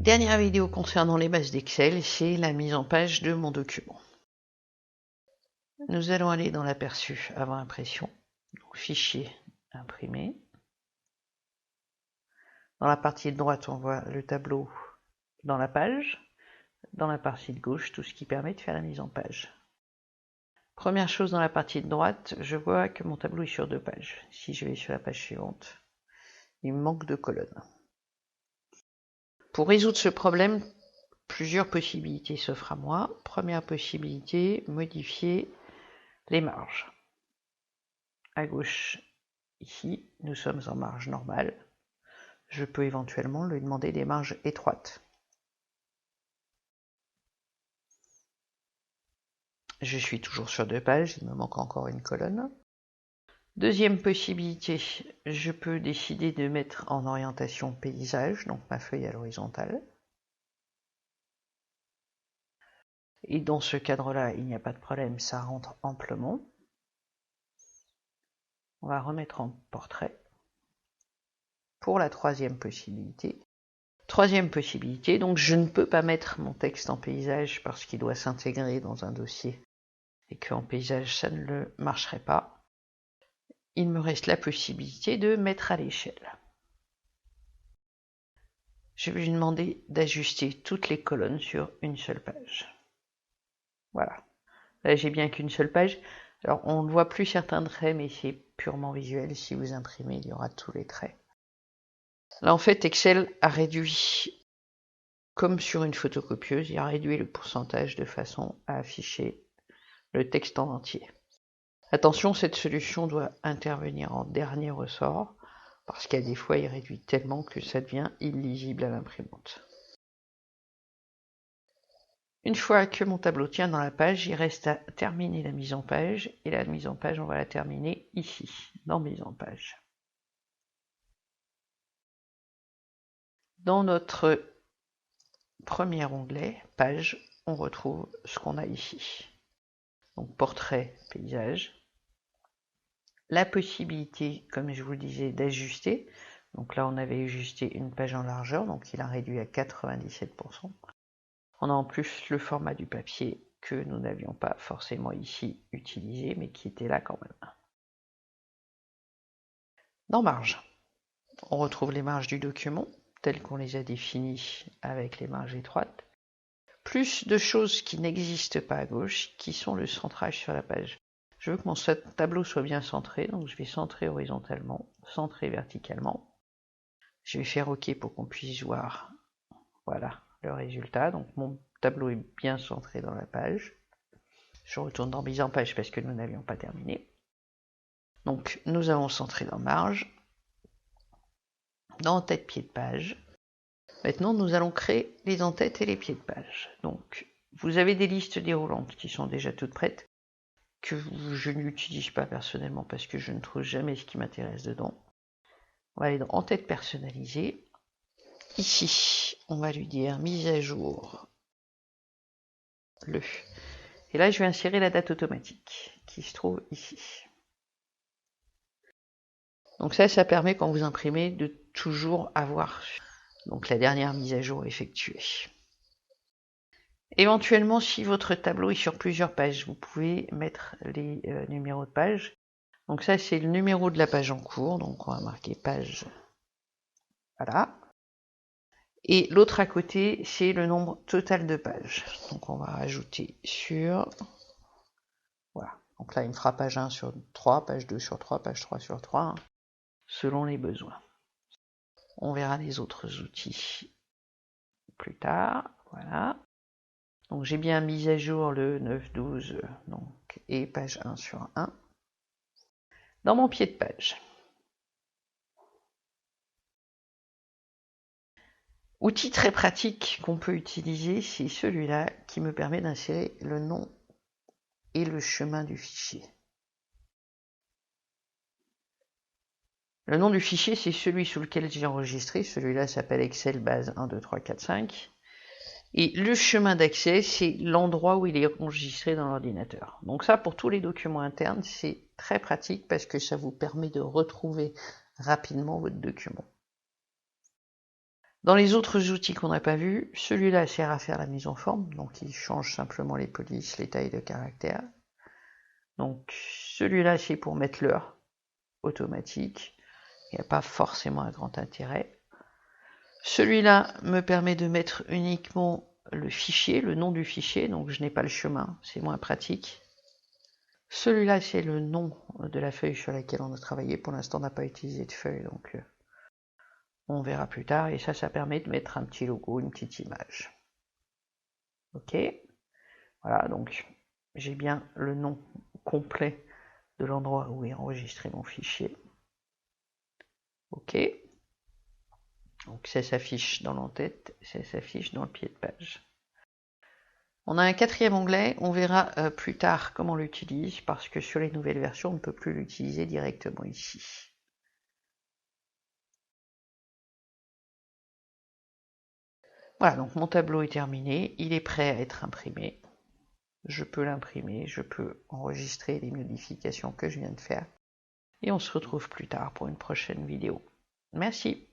Dernière vidéo concernant les bases d'Excel, c'est la mise en page de mon document. Nous allons aller dans l'aperçu avant impression, donc fichier imprimé. Dans la partie de droite, on voit le tableau dans la page. Dans la partie de gauche, tout ce qui permet de faire la mise en page. Première chose, dans la partie de droite, je vois que mon tableau est sur 2 pages. Si je vais sur la page suivante, il me manque 2 colonnes. Pour résoudre ce problème, plusieurs possibilités s'offrent à moi. Première possibilité, modifier les marges. À gauche, ici, nous sommes en marge normale. Je peux éventuellement lui demander des marges étroites. Je suis toujours sur 2 pages, il me manque encore une colonne. Deuxième possibilité, je peux décider de mettre en orientation paysage, donc ma feuille à l'horizontale. Et dans ce cadre-là, il n'y a pas de problème, ça rentre amplement. On va remettre en portrait. Pour la troisième possibilité. Troisième possibilité, donc je ne peux pas mettre mon texte en paysage parce qu'il doit s'intégrer dans un dossier et qu'en paysage ça ne marcherait pas. Il me reste la possibilité de mettre à l'échelle. Je vais lui demander d'ajuster toutes les colonnes sur une seule page. Voilà. Là, j'ai bien qu'une seule page. Alors, on ne voit plus certains traits, mais c'est purement visuel. Si vous imprimez, il y aura tous les traits. Là, en fait, Excel a réduit, comme sur une photocopieuse, il a réduit le pourcentage de façon à afficher le texte en entier. Attention, cette solution doit intervenir en dernier ressort, parce qu'à des fois, il réduit tellement que ça devient illisible à l'imprimante. Une fois que mon tableau tient dans la page, il reste à terminer la mise en page, et la mise en page, on va la terminer ici, dans mise en page. Dans notre premier onglet, page, on retrouve ce qu'on a ici. Donc portrait, paysage. La possibilité, comme je vous le disais, d'ajuster. Donc là, on avait ajusté une page en largeur, donc il a réduit à 97%. On a en plus le format du papier que nous n'avions pas forcément ici utilisé, mais qui était là quand même. Dans marge, on retrouve les marges du document, telles qu'on les a définies avec les marges étroites, plus de choses qui n'existent pas à gauche, qui sont le centrage sur la page. Je veux que mon tableau soit bien centré, donc je vais centrer horizontalement, centrer verticalement. Je vais faire OK pour qu'on puisse voir, voilà, le résultat. Donc mon tableau est bien centré dans la page. Je retourne dans mise en page parce que nous n'avions pas terminé. Donc nous avons centré dans marge, dans tête pied de page. Maintenant nous allons créer les en-têtes et les pieds de page. Donc vous avez des listes déroulantes qui sont déjà toutes prêtes, que je n'utilise pas personnellement parce que je ne trouve jamais ce qui m'intéresse dedans. On va aller dans en-tête personnalisée. Ici, on va lui dire mise à jour le. Et là, je vais insérer la date automatique qui se trouve ici. Donc ça permet quand vous imprimez de toujours avoir donc la dernière mise à jour effectuée. Éventuellement, si votre tableau est sur plusieurs pages, vous pouvez mettre les numéros de page. Donc ça, c'est le numéro de la page en cours. Donc on va marquer page. Voilà. Et l'autre à côté, c'est le nombre total de pages. Donc on va rajouter sur. Voilà. Donc là, il me fera page 1 sur 3, page 2 sur 3, page 3 sur 3, selon les besoins. On verra les autres outils plus tard. Voilà. Donc j'ai bien mis à jour le 9-12 donc, et page 1 sur 1. Dans mon pied de page. Outil très pratique qu'on peut utiliser, c'est celui-là qui me permet d'insérer le nom et le chemin du fichier. Le nom du fichier, c'est celui sous lequel j'ai enregistré. Celui-là s'appelle Excel base 1, 2, 3, 4, 5. Et le chemin d'accès, c'est l'endroit où il est enregistré dans l'ordinateur. Donc ça, pour tous les documents internes, c'est très pratique parce que ça vous permet de retrouver rapidement votre document. Dans les autres outils qu'on n'a pas vus, celui-là sert à faire la mise en forme, donc il change simplement les polices, les tailles de caractères. Donc celui-là c'est pour mettre l'heure automatique, il n'y a pas forcément un grand intérêt. Celui-là me permet de mettre uniquement le fichier, le nom du fichier, donc je n'ai pas le chemin, c'est moins pratique. Celui-là c'est le nom de la feuille sur laquelle on a travaillé, pour l'instant on n'a pas utilisé de feuille, donc on verra plus tard, et ça permet de mettre un petit logo, une petite image. Ok, voilà, donc j'ai bien le nom complet de l'endroit où est enregistré mon fichier. Ok, donc ça s'affiche dans l'entête, ça s'affiche dans le pied de page. On a un quatrième onglet, on verra plus tard comment on l'utilise, parce que sur les nouvelles versions, on ne peut plus l'utiliser directement ici. Voilà, donc mon tableau est terminé, il est prêt à être imprimé. Je peux l'imprimer, je peux enregistrer les modifications que je viens de faire. Et on se retrouve plus tard pour une prochaine vidéo. Merci.